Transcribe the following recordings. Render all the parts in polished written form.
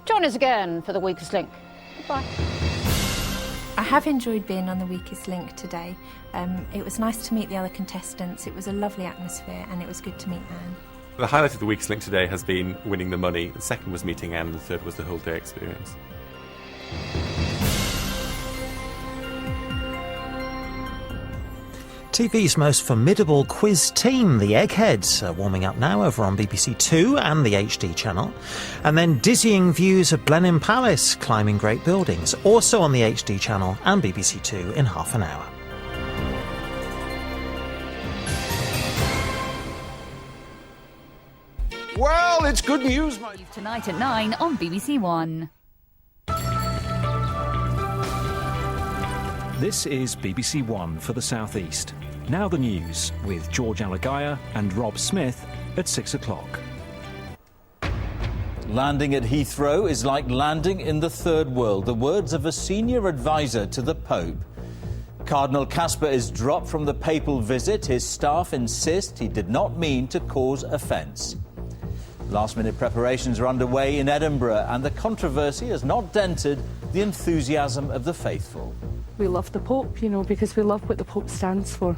Join us again for The Weakest Link. Goodbye. I have enjoyed being on The Weakest Link today. It was nice to meet the other contestants, it was a lovely atmosphere, and it was good to meet Anne. The highlight of The Weakest Link today has been winning the money. The second was meeting Anne, and the third was the whole day experience. TV's most formidable quiz team, the Eggheads, are warming up now over on BBC Two and the HD channel. And then dizzying views of Blenheim Palace, climbing great buildings, also on the HD channel and BBC Two in half an hour. Well, it's good news, mate. Tonight at 9 on BBC One. This is BBC One for the South East. Now the news with George Alagaya and Rob Smith at 6 o'clock. Landing at Heathrow is like landing in the third world. The words of a senior advisor to the Pope. Cardinal Casper is dropped from the papal visit. His staff insist he did not mean to cause offence. Last-minute preparations are underway in Edinburgh, and the controversy has not dented the enthusiasm of the faithful. We love the Pope, you know, because we love what the Pope stands for.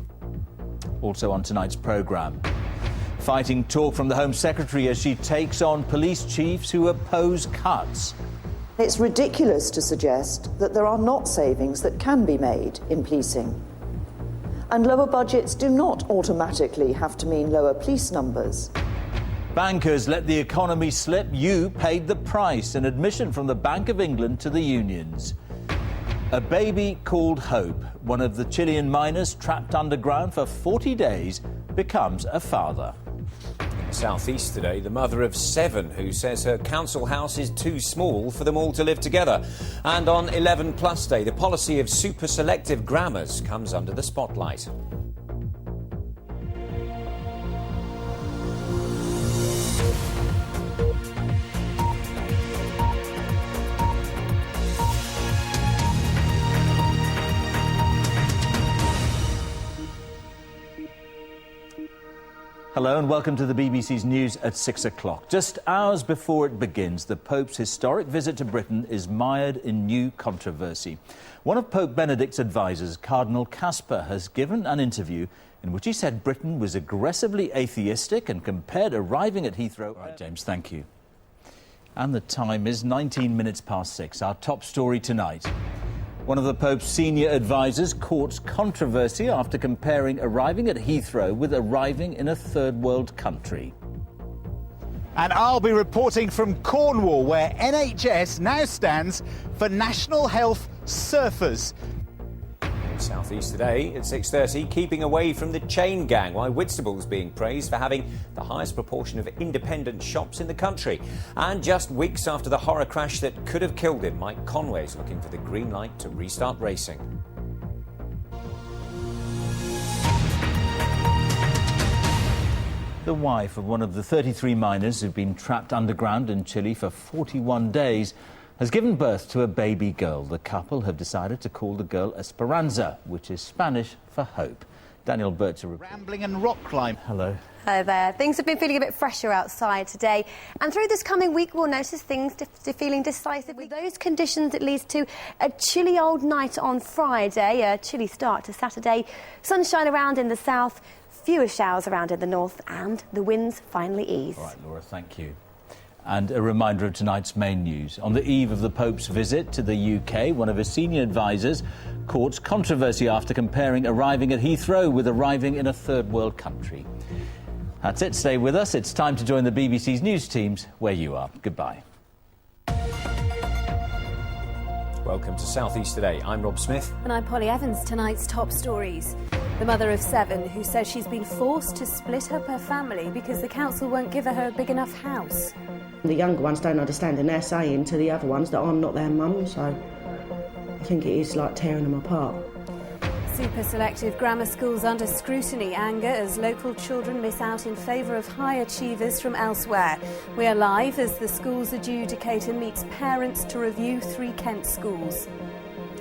Also on tonight's programme, fighting talk from the Home Secretary as she takes on police chiefs who oppose cuts. It's ridiculous to suggest that there are not savings that can be made in policing. And lower budgets do not automatically have to mean lower police numbers. Bankers let the economy slip. You paid the price. An admission from the Bank of England to the unions. A baby called Hope, one of the Chilean miners trapped underground for 40 days, becomes a father. In the southeast today, the mother of 7 who says her council house is too small for them all to live together. And on 11 Plus Day, the policy of super selective grammars comes under the spotlight. Hello and welcome to the BBC's news at 6 o'clock. Just hours before it begins, the Pope's historic visit to Britain is mired in new controversy. One of Pope Benedict's advisers, Cardinal Casper, has given an interview in which he said Britain was aggressively atheistic and compared arriving at Heathrow... Right, James, thank you. And the time is 19 minutes past 6. Our top story tonight. One of the Pope's senior advisers courts controversy after comparing arriving at Heathrow with arriving in a third world country. And I'll be reporting from Cornwall, where NHS now stands for National Health Surfers. South East today at 6:30, keeping away from the chain gang, while Whitstable's being praised for having the highest proportion of independent shops in the country. And just weeks after the horror crash that could have killed him, Mike Conway's looking for the green light to restart racing. The wife of one of the 33 miners who've been trapped underground in Chile for 41 days has given birth to a baby girl. The couple have decided to call the girl Esperanza, which is Spanish for hope. Daniel Burt's report. Rambling and rock climb. Hello. Hi there. Things have been feeling a bit fresher outside today, and through this coming week we'll notice things feeling decisive. With those conditions, it leads to a chilly old night on Friday, a chilly start to Saturday, sunshine around in the south, fewer showers around in the north, and the winds finally ease. All right, Laura, thank you. And a reminder of tonight's main news. On the eve of the Pope's visit to the UK, one of his senior advisers courts controversy after comparing arriving at Heathrow with arriving in a third world country. That's it. Stay with us. It's time to join the BBC's news teams where you are. Goodbye. Welcome to South East Today. I'm Rob Smith. And I'm Polly Evans. Tonight's top stories. The mother of 7 who says she's been forced to split up her family because the council won't give her a big enough house. The younger ones don't understand, and they're saying to the other ones that I'm not their mum, so I think it is like tearing them apart. Super selective grammar schools under scrutiny. Anger as local children miss out in favour of high achievers from elsewhere. We are live as the school's adjudicator meets parents to review 3 Kent schools.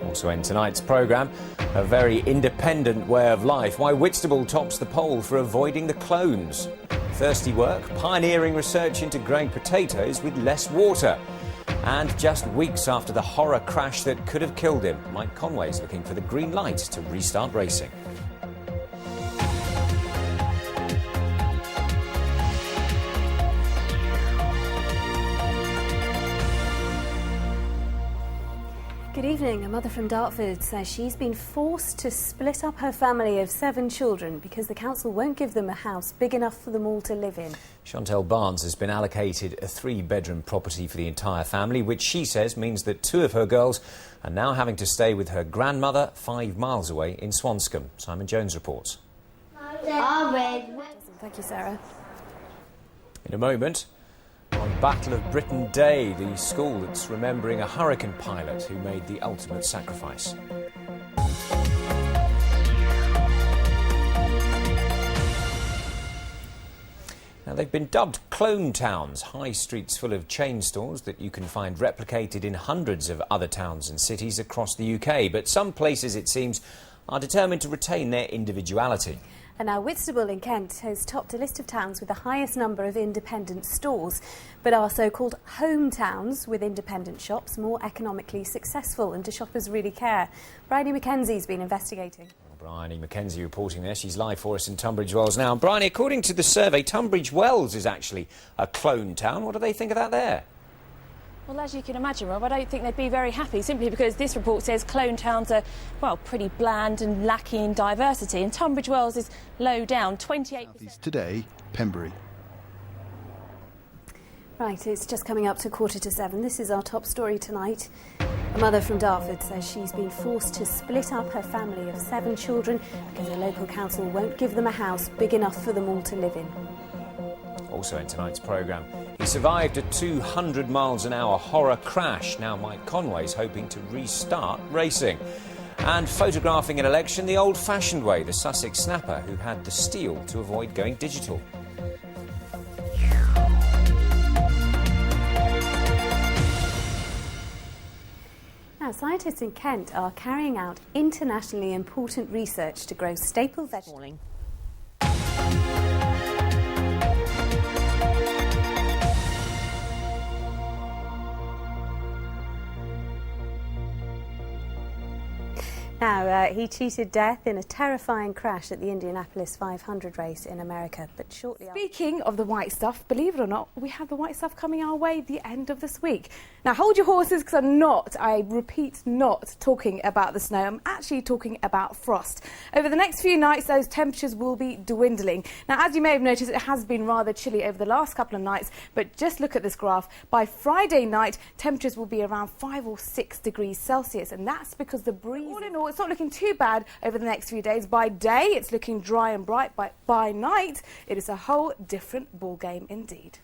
Also in tonight's programme, a very independent way of life. Why Whitstable tops the poll for avoiding the clones. Thirsty work, pioneering research into growing potatoes with less water. And just weeks after the horror crash that could have killed him, Mike Conway's looking for the green light to restart racing. Good evening. A mother from Dartford says she's been forced to split up her family of 7 children because the council won't give them a house big enough for them all to live in. Chantel Barnes has been allocated a 3-bedroom property for the entire family, which she says means that 2 of her girls are now having to stay with her grandmother 5 miles away in Swanscombe. Simon Jones reports. Thank you, Sarah. In a moment, on Battle of Britain Day, the school that's remembering a hurricane pilot who made the ultimate sacrifice. Now, they've been dubbed clone towns, high streets full of chain stores that you can find replicated in hundreds of other towns and cities across the UK. But some places, it seems, are determined to retain their individuality. And now Whitstable in Kent has topped a list of towns with the highest number of independent stores. But are so-called home towns with independent shops more economically successful, and do shoppers really care? Bryony Mackenzie's been investigating. Bryony Mackenzie reporting there. She's live for us in Tunbridge Wells now. And Bryony, according to the survey, Tunbridge Wells is actually a clone town. What do they think of that there? Well, as you can imagine, Rob, I don't think they'd be very happy, simply because this report says clone towns are, well, pretty bland and lacking in diversity, and Tunbridge Wells is low down, 28%. Today, Pembury. Right, it's just coming up to 7:15. This is our top story tonight. A mother from Dartford says she's been forced to split up her family of 7 children because the local council won't give them a house big enough for them all to live in. Also in tonight's programme, he survived a 200 miles an hour horror crash. Now Mike Conway's hoping to restart racing. And photographing an election the old-fashioned way, the Sussex snapper who had the steel to avoid going digital. Now, scientists in Kent are carrying out internationally important research to grow staple vegetables. Now, he cheated death in a terrifying crash at the Indianapolis 500 race in America, but shortly after... Speaking of the white stuff, believe it or not, we have the white stuff coming our way at the end of this week. Now, hold your horses, because I'm not, I repeat, not talking about the snow. I'm actually talking about frost. Over the next few nights, those temperatures will be dwindling. Now, as you may have noticed, it has been rather chilly over the last couple of nights, but just look at this graph. By Friday night, temperatures will be around 5 or 6 degrees Celsius, and that's because the breeze... All in all, it's not looking too bad over the next few days. By day, it's looking dry and bright. By night, it is a whole different ball game indeed.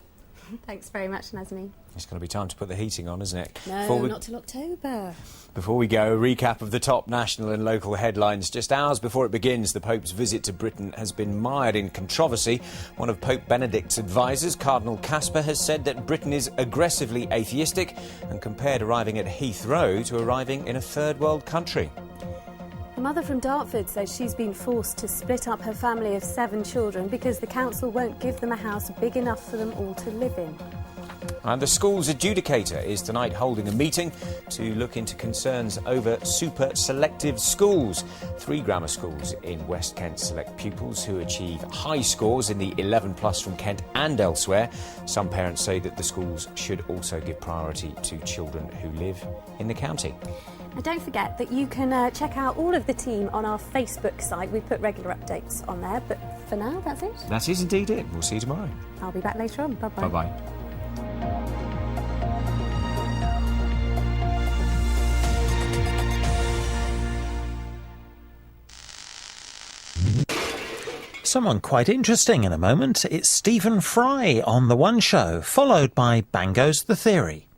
Thanks very much, Nazanin. It's going to be time to put the heating on, isn't it? No, not till October. Before we go, a recap of the top national and local headlines. Just hours before it begins, the Pope's visit to Britain has been mired in controversy. One of Pope Benedict's advisers, Cardinal Casper, has said that Britain is aggressively atheistic and compared arriving at Heathrow to arriving in a third world country. A mother from Dartford says she's been forced to split up her family of 7 children because the council won't give them a house big enough for them all to live in. And the school's adjudicator is tonight holding a meeting to look into concerns over super selective schools. 3 grammar schools in West Kent select pupils who achieve high scores in the 11 plus from Kent and elsewhere. Some parents say that the schools should also give priority to children who live in the county. And don't forget that you can check out all of the team on our Facebook site. We put regular updates on there, but for now, that's it. That is indeed it. We'll see you tomorrow. I'll be back later on. Bye-bye. Bye-bye. Someone quite interesting in a moment. It's Stephen Fry on The One Show, followed by Bango's The Theory.